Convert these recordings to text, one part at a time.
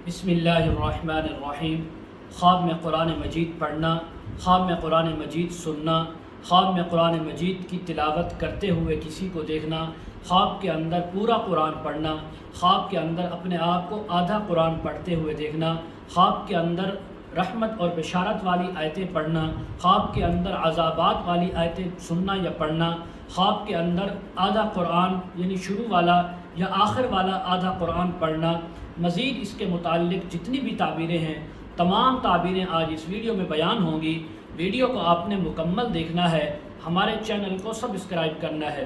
بسم اللہ الرحمن الرحیم۔ خواب میں قرآن مجید پڑھنا، خواب میں قرآن مجید سننا، خواب میں قرآن مجید کی تلاوت کرتے ہوئے کسی کو دیکھنا، خواب کے اندر پورا قرآن پڑھنا، خواب کے اندر اپنے آپ کو آدھا قرآن پڑھتے ہوئے دیکھنا، خواب کے اندر رحمت اور بشارت والی آیتیں پڑھنا، خواب کے اندر عذابات والی آیتیں سننا یا پڑھنا، خواب کے اندر آدھا قرآن یعنی شروع والا یا آخر والا آدھا قرآن پڑھنا۔ مزید اس کے متعلق جتنی بھی تعبیریں ہیں، تمام تعبیریں آج اس ویڈیو میں بیان ہوں گی۔ ویڈیو کو آپ نے مکمل دیکھنا ہے، ہمارے چینل کو سبسکرائب کرنا ہے۔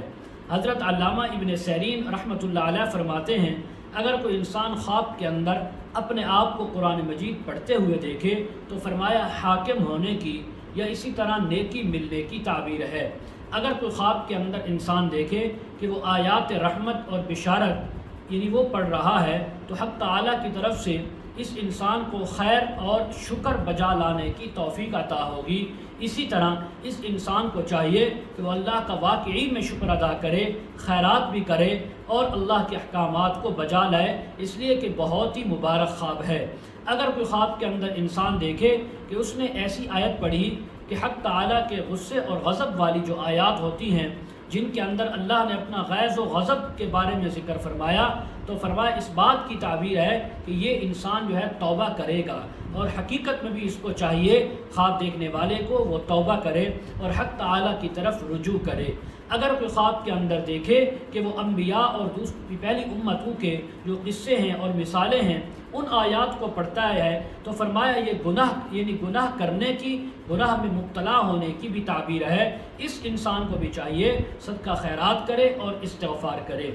حضرت علامہ ابن سیرین رحمۃ اللہ علیہ فرماتے ہیں، اگر کوئی انسان خواب کے اندر اپنے آپ کو قرآن مجید پڑھتے ہوئے دیکھے تو فرمایا حاکم ہونے کی یا اسی طرح نیکی ملنے کی تعبیر ہے۔ اگر کوئی خواب کے اندر انسان دیکھے کہ وہ آیات رحمت اور بشارت یعنی وہ پڑھ رہا ہے تو حق تعالیٰ کی طرف سے اس انسان کو خیر اور شکر بجا لانے کی توفیق عطا ہوگی۔ اسی طرح اس انسان کو چاہیے کہ وہ اللہ کا واقعی میں شکر ادا کرے، خیرات بھی کرے اور اللہ کے احکامات کو بجا لائے، اس لیے کہ بہت ہی مبارک خواب ہے۔ اگر کوئی خواب کے اندر انسان دیکھے کہ اس نے ایسی آیت پڑھی کہ حق تعالیٰ کے غصے اور غضب والی جو آیات ہوتی ہیں، جن کے اندر اللہ نے اپنا غیظ و غضب کے بارے میں ذکر فرمایا، تو فرمایا اس بات کی تعبیر ہے کہ یہ انسان جو ہے توبہ کرے گا، اور حقیقت میں بھی اس کو چاہیے خواب دیکھنے والے کو وہ توبہ کرے اور حق تعالیٰ کی طرف رجوع کرے۔ اگر کوئی خواب کے اندر دیکھے کہ وہ انبیاء اور دوسری پہلی امتوں کے جو قصے ہیں اور مثالیں ہیں ان آیات کو پڑھتا ہے تو فرمایا یہ گناہ یعنی گناہ کرنے کی، گناہ میں مبتلا ہونے کی بھی تعبیر ہے۔ اس انسان کو بھی چاہیے صدقہ خیرات کرے اور استغفار کرے۔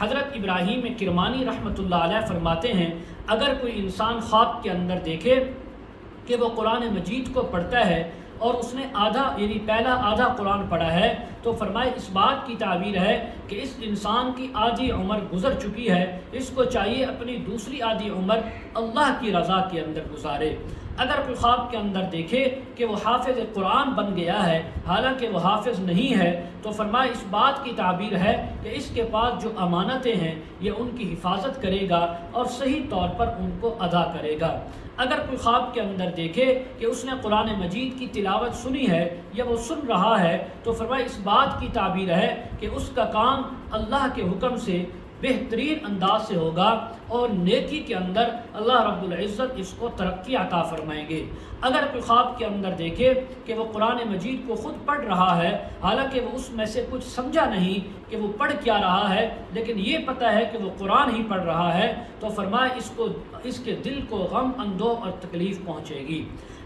حضرت ابراہیم کرمانی رحمۃ اللہ علیہ فرماتے ہیں، اگر کوئی انسان خواب کے اندر دیکھے کہ وہ قرآن مجید کو پڑھتا ہے اور اس نے آدھا یعنی پہلا آدھا قرآن پڑھا ہے تو فرمائے اس بات کی تعبیر ہے کہ اس انسان کی آدھی عمر گزر چکی ہے، اس کو چاہیے اپنی دوسری آدھی عمر اللہ کی رضا کے اندر گزارے۔ اگر کوئی خواب کے اندر دیکھے کہ وہ حافظ قرآن بن گیا ہے حالانکہ وہ حافظ نہیں ہے تو فرمائے اس بات کی تعبیر ہے کہ اس کے پاس جو امانتیں ہیں یہ ان کی حفاظت کرے گا اور صحیح طور پر ان کو ادا کرے گا۔ اگر کوئی خواب کے اندر دیکھے کہ اس نے قرآن مجید کی تلاوت سنی ہے یا وہ سن رہا ہے تو فرمائے اس بات کی تعبیر ہے کہ اس کا کام اللہ کے حکم سے بہترین انداز سے ہوگا اور نیکی کے اندر اللہ رب العزت اس کو ترقی عطا فرمائیں گے۔ اگر کوئی خواب کے اندر دیکھے کہ وہ قرآن مجید کو خود پڑھ رہا ہے حالانکہ وہ اس میں سے کچھ سمجھا نہیں کہ وہ پڑھ کیا رہا ہے، لیکن یہ پتہ ہے کہ وہ قرآن ہی پڑھ رہا ہے تو فرمائے اس کے دل کو غم اندوہ اور تکلیف پہنچے گی۔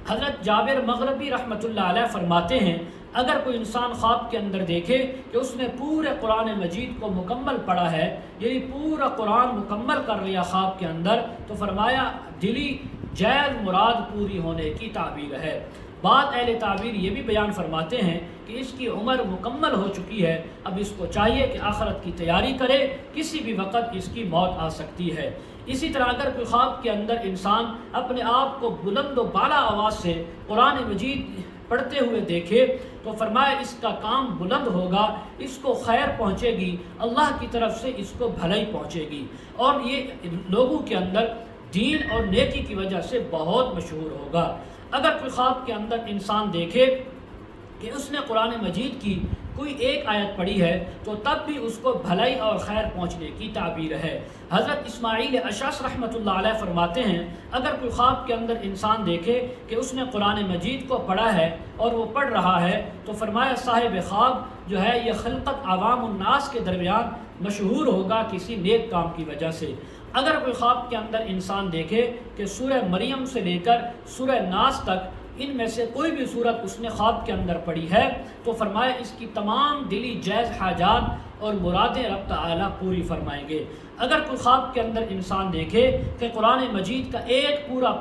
حضرت جابر مغربی رحمۃ اللہ علیہ فرماتے ہیں، اگر کوئی انسان خواب کے اندر دیکھے کہ اس نے پورے قرآن مجید کو مکمل پڑھا ہے یعنی پورا قرآن مکمل کر لیا خواب کے اندر تو فرمایا دلی جائز مراد پوری ہونے کی تعبیر ہے۔ بعض اہل تعبیر یہ بھی بیان فرماتے ہیں کہ اس کی عمر مکمل ہو چکی ہے، اب اس کو چاہیے کہ آخرت کی تیاری کرے، کسی بھی وقت اس کی موت آ سکتی ہے۔ اسی طرح اگر کوئی خواب کے اندر انسان اپنے آپ کو بلند و بالا آواز سے قرآن مجید پڑھتے ہوئے دیکھے تو فرمایا اس کا کام بلند ہوگا، اس کو خیر پہنچے گی، اللہ کی طرف سے اس کو بھلائی پہنچے گی اور یہ لوگوں کے اندر دین اور نیکی کی وجہ سے بہت مشہور ہوگا۔ اگر کوئی خواب کے اندر انسان دیکھے کہ اس نے قرآن مجید کی کوئی ایک آیت پڑھی ہے تو تب بھی اس کو بھلائی اور خیر پہنچنے کی تعبیر ہے۔ حضرت اسماعیل اشعث رحمۃ اللہ علیہ فرماتے ہیں، اگر کوئی خواب کے اندر انسان دیکھے کہ اس نے قرآن مجید کو پڑھا ہے اور وہ پڑھ رہا ہے تو فرمایا صاحب خواب جو ہے یہ خلقت عوام الناس کے درمیان مشہور ہوگا کسی نیک کام کی وجہ سے۔ اگر کوئی خواب کے اندر انسان دیکھے کہ سورہ مریم سے لے کر سورہ ناس تک ان میں سے کوئی بھی صورت اس نے خواب کے اندر پڑھی ہے تو فرمایا اس کی تمام دلی جائز حاجات اور مرادیں رب تعالیٰ پوری فرمائیں گے۔ اگر کوئی خواب کے اندر انسان دیکھے کہ قرآن مجید کا ایک پورا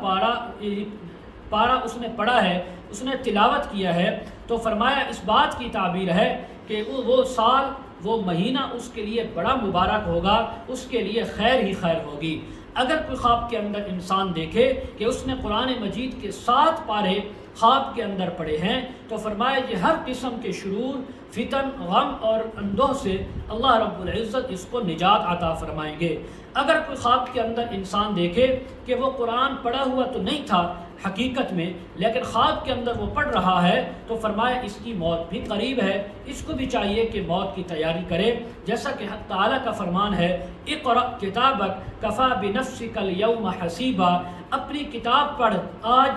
پارہ اس نے پڑھا ہے، اس نے تلاوت کیا ہے تو فرمایا اس بات کی تعبیر ہے کہ وہ سال وہ مہینہ اس کے لیے بڑا مبارک ہوگا، اس کے لیے خیر ہی خیر ہوگی۔ اگر کوئی خواب کے اندر انسان دیکھے کہ اس نے قرآن مجید کے 7 پارے خواب کے اندر پڑے ہیں تو فرمایا یہ ہر قسم کے شرور، فتن، غم اور اندوہ سے اللہ رب العزت اس کو نجات عطا فرمائیں گے۔ اگر کوئی خواب کے اندر انسان دیکھے کہ وہ قرآن پڑھا ہوا تو نہیں تھا حقیقت میں، لیکن خواب کے اندر وہ پڑھ رہا ہے تو فرمایا اس کی موت بھی قریب ہے، اس کو بھی چاہیے کہ موت کی تیاری کرے، جیسا کہ حق تعالیٰ کا فرمان ہے اقرأ کتابک کفا بنفسک اليوم حسیبا، اپنی کتاب پڑھ، آج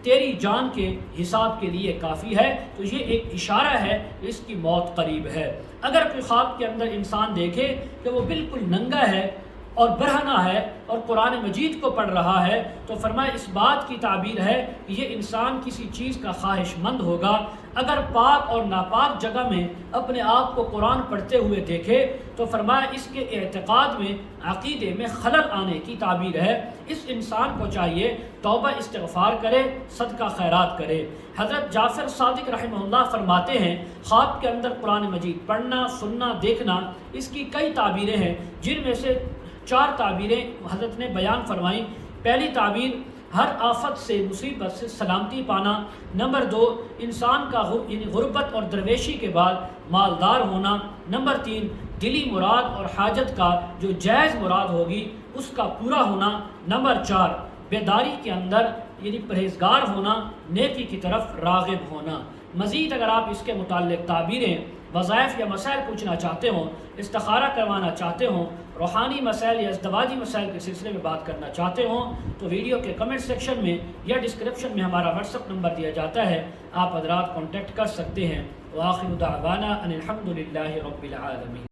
تیری جان کے حساب کے لیے کافی ہے۔ تو یہ ایک اشارہ ہے کہ اس کی موت قریب ہے۔ اگر کوئی خواب کے اندر انسان دیکھے کہ وہ بالکل ننگا ہے اور برہنہ ہے اور قرآن مجید کو پڑھ رہا ہے تو فرمایا اس بات کی تعبیر ہے کہ یہ انسان کسی چیز کا خواہش مند ہوگا۔ اگر پاک اور ناپاک جگہ میں اپنے آپ کو قرآن پڑھتے ہوئے دیکھے تو فرمایا اس کے اعتقاد میں، عقیدے میں خلل آنے کی تعبیر ہے۔ اس انسان کو چاہیے توبہ استغفار کرے، صدقہ خیرات کرے۔ حضرت جعفر صادق رحمہ اللہ فرماتے ہیں خواب کے اندر قرآن مجید پڑھنا، سننا، دیکھنا، اس کی کئی تعبیریں ہیں، جن میں سے 4 تعبیریں حضرت نے بیان فرمائیں۔ پہلی تعبیر ہر آفت سے، مصیبت سے سلامتی پانا۔ نمبر 2 انسان کا غربت اور درویشی کے بعد مالدار ہونا۔ نمبر 3 دلی مراد اور حاجت کا جو جائز مراد ہوگی اس کا پورا ہونا۔ نمبر 4 بیداری کے اندر یعنی پرہیزگار ہونا، نیکی کی طرف راغب ہونا۔ مزید اگر آپ اس کے متعلق تعبیریں، وظائف یا مسائل پوچھنا چاہتے ہوں، استخارہ کروانا چاہتے ہوں، روحانی مسائل یا ازدواجی مسائل کے سلسلے میں بات کرنا چاہتے ہوں تو ویڈیو کے کمنٹ سیکشن میں یا ڈسکرپشن میں ہمارا واٹس ایپ نمبر دیا جاتا ہے، آپ حضرات کانٹیکٹ کر سکتے ہیں۔ وآخر دعوانا ان الحمد للہ رب العالمین۔